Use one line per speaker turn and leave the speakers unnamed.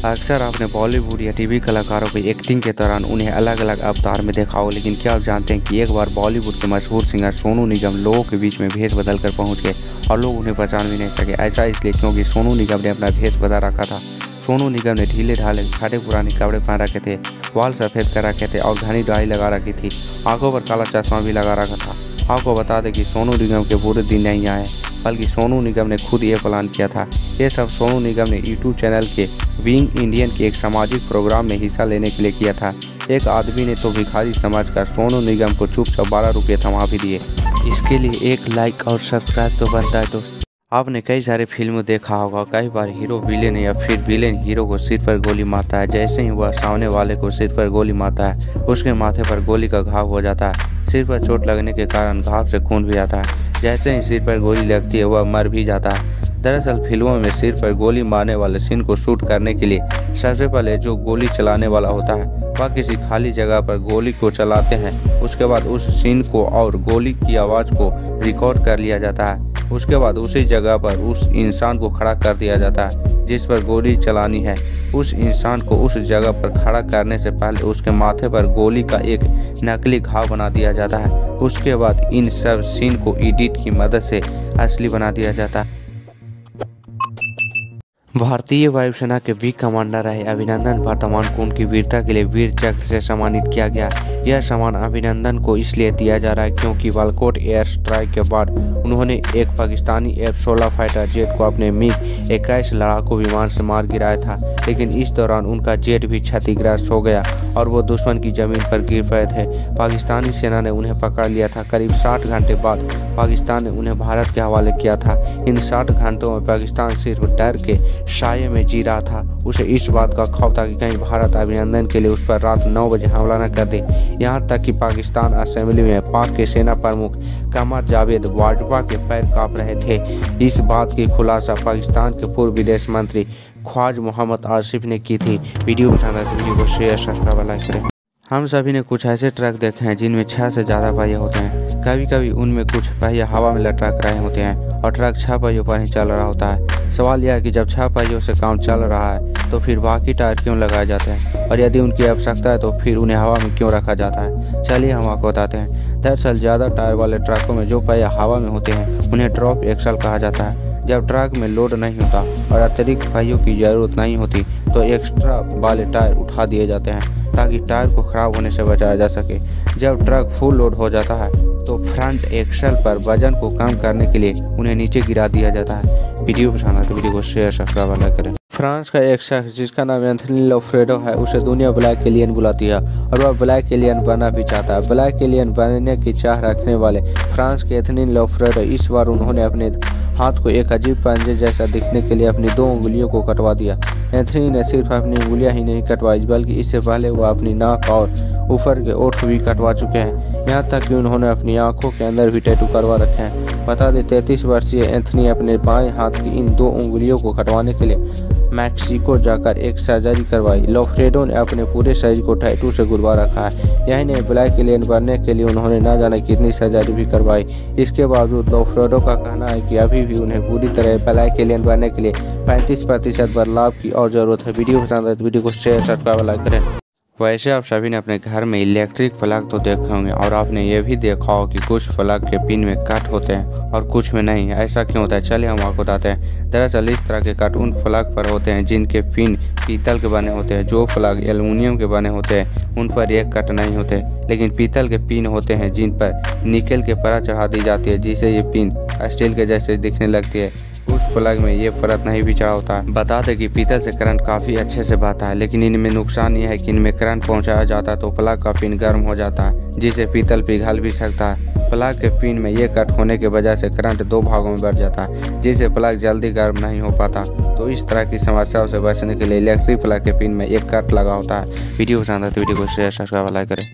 अक्सर आपने बॉलीवुड या टीवी कलाकारों की एक्टिंग के दौरान उन्हें अलग अलग अवतार में देखा हो, लेकिन क्या आप जानते हैं कि एक बार बॉलीवुड के मशहूर सिंगर सोनू निगम लोगों के बीच में भेष बदल कर पहुंच गए और लोग उन्हें पहचान भी नहीं सके। ऐसा इसलिए क्योंकि सोनू निगम ने अपना भेष बदल रखा था। सोनू निगम ने ढीले ढाले फटे पुराने कपड़े पहन रखे थे, बाल सफ़ेद कर रखे थे और घनी डाई लगा रखी थी। आंखों पर काला चश्मा भी लगा रखा था। आपको बता दें कि सोनू निगम के बुरे दिन नहीं आए, बल्कि सोनू निगम ने खुद ये प्लान किया था। ये सब सोनू निगम ने यूट्यूब चैनल के बीइंग इंडियन के एक सामाजिक प्रोग्राम में हिस्सा लेने के लिए किया था। एक आदमी ने तो भिखारी समझकर सोनू निगम को चुपचाप 12 रुपये थमा भी दिए। इसके लिए एक लाइक और सब्सक्राइब तो बनता है दोस्त। आपने कई सारे फिल्म देखा होगा, कई बार हीरो विलेन या फिर विलेन हीरो को सिर पर गोली मारता है। जैसे ही वह सामने वाले को सिर पर गोली मारता है, उसके माथे पर गोली का घाव हो जाता है। सिर पर चोट लगने के कारण घाव से खून भी आता है। जैसे ही सिर पर गोली लगती है, वह मर भी जाता है। दरअसल फिल्मों में सिर पर गोली मारने वाले सीन को शूट करने के लिए सबसे पहले जो गोली चलाने वाला होता है वह किसी खाली जगह पर गोली को चलाते हैं। उसके बाद उस सीन को और गोली की आवाज़ को रिकॉर्ड कर लिया जाता है। उसके बाद उसी जगह पर उस इंसान को खड़ा कर दिया जाता है जिस पर गोली चलानी है। उस इंसान को उस जगह पर खड़ा करने से पहले उसके माथे पर गोली का एक नकली घाव बना दिया जाता है। उसके बाद इन सब सीन को एडिट की मदद से असली बना दिया जाता है। भारतीय वायुसेना के वीर कमांडर रहे अभिनंदन वर्तमान को उनकी वीरता के लिए वीर चक्र से सम्मानित किया गया। यह सम्मान अभिनंदन को इसलिए दिया जा रहा है क्योंकि बालाकोट एयर स्ट्राइक के बाद उन्होंने एक पाकिस्तानी F-16 फाइटर जेट को अपने MiG-21 लड़ाकू विमान से मार गिराया था, लेकिन इस दौरान उनका जेट भी क्षतिग्रस्त हो गया और वो दुश्मन की जमीन पर गिर पड़े थे। पाकिस्तानी सेना ने उन्हें पकड़ लिया था। करीब 60 घंटे बाद पाकिस्तान ने उन्हें भारत के हवाले किया था। इन 60 घंटों में पाकिस्तान सिर्फ डर के साये में जी रहा था। उसे इस बात का खौफ था कि कहीं भारत अभिनंदन के लिए उस पर रात 9 बजे हमला न कर दे। यहाँ तक कि पाकिस्तान असेंबली में पाक के सेना प्रमुख कमर जावेद बाजवा के पैर कांप रहे थे। इस बात की खुलासा पाकिस्तान के पूर्व विदेश मंत्री ख्वाजा मोहम्मद आसिफ ने की थी। वीडियो पसंद आए तो वीडियो को शेयर सब्सक्राइब लाइक करें। हम सभी ने कुछ ऐसे ट्रक देखे हैं जिनमें 6 से ज़्यादा पहिए होते हैं। कभी कभी उनमें कुछ पहिए हवा में लटक रहे होते हैं और ट्रक 6 पहियों पर ही चल रहा होता है। सवाल यह है कि जब 6 पहियों से काम चल रहा है तो फिर बाकी टायर क्यों लगाए जाते हैं, और यदि उनकी आवश्यकता है तो फिर उन्हें हवा में क्यों रखा जाता है। चलिए हम आपको बताते हैं। दरअसल ज़्यादा टायर वाले ट्रकों में जो पहिया हवा में होते हैं उन्हें ड्रॉप एक्सल कहा जाता है। जब ट्रक में लोड नहीं होता और अतिरिक्त पहियों की ज़रूरत नहीं होती तो एक्स्ट्रा वाले टायर उठा दिए जाते हैं ताकि टायर को खराब होने से बचाया जा सके। जब ट्रक फुल लोड हो जाता है तो फ्रंट एक्सल पर वजन को कम करने के लिए उन्हें नीचे गिरा दिया जाता है। वीडियो पसंद आए तो वीडियो को शेयर सब्सक्राइब लाइक करें। फ्रांस का एक शख्स जिसका नाम एंथनी लोफ्रेडो है, उसे दुनिया ब्लैक एलियन बुलाती है और वह ब्लैक एलियन बनना भी चाहता है। ब्लैक एलियन बनने की चाह रखने वाले फ्रांस के एंथनी लोफ्रेडो इस बार उन्होंने अपने हाथ को एक अजीब पंजे जैसा दिखने के लिए अपनी 2 उंगलियों को कटवा दिया। एंथनी ने सिर्फ अपनी उंगलियां ही नहीं कटवाई, बल्कि इससे पहले वह अपनी नाक और ऊपर के ओठ भी कटवा चुके हैं। यहाँ तक कि उन्होंने अपनी आंखों के अंदर भी टैटू करवा रखे हैं। बता दें 33 वर्षीय एंथनी अपने बाएं हाथ की इन 2 उंगलियों को कटवाने के लिए मैक्सिको जाकर एक सर्जरी करवाई। लोफ्रेडो ने अपने पूरे शरीर को टैटू से गुलवा रखा है। यही नहीं, ब्लैक एलियन बनने के लिए उन्होंने न जाने कितनी सर्जरी भी करवाई। इसके बावजूद लोफ्रेडो का कहना है कि अभी भी उन्हें पूरी तरह ब्लैक एलियन बनने के लिए 35% बदलाव की और ज़रूरत है। वीडियो पसंद आए तो वीडियो को शेयर सब्सक्राइब लाइक करें। वैसे आप सभी ने अपने घर में इलेक्ट्रिक प्लग तो देखे होंगे और आपने ये भी देखा हो कि कुछ प्लग के पिन में कट होते हैं और कुछ में नहीं। ऐसा क्यों होता है, चलिए हम आपको बताते हैं। दरअसल इस तरह के कट उन प्लग पर होते हैं जिनके पिन पीतल के बने होते हैं। जो प्लग एल्युमिनियम के बने होते हैं उन पर एक कट नहीं होते, लेकिन पीतल के पिन होते हैं जिन पर निकल के परत चढ़ा दी जाती है, जिससे ये पिन स्टील के जैसे दिखने लगती है। उस प्लग में ये परत नहीं भी चढ़ा होता है। बता दें कि पीतल से करंट काफ़ी अच्छे से बहता है, लेकिन इनमें नुकसान ये है कि इनमें करंट पहुंचाया जाता है तो प्लग का पिन गर्म हो जाता है, जिससे पीतल पिघल भी सकता है। प्लग के पिन में ये कट होने की वजह से करंट 2 भागों में बढ़ जाता है, जिससे प्लग जल्दी गर्म नहीं हो पाता। तो इस तरह की समस्याओं से बचने के लिए इलेक्ट्रिक प्लग के पिन में एक कट लगा होता है। वीडियो पसंद आए तो वीडियो को शेयर सब्सक्राइब लाइक करें।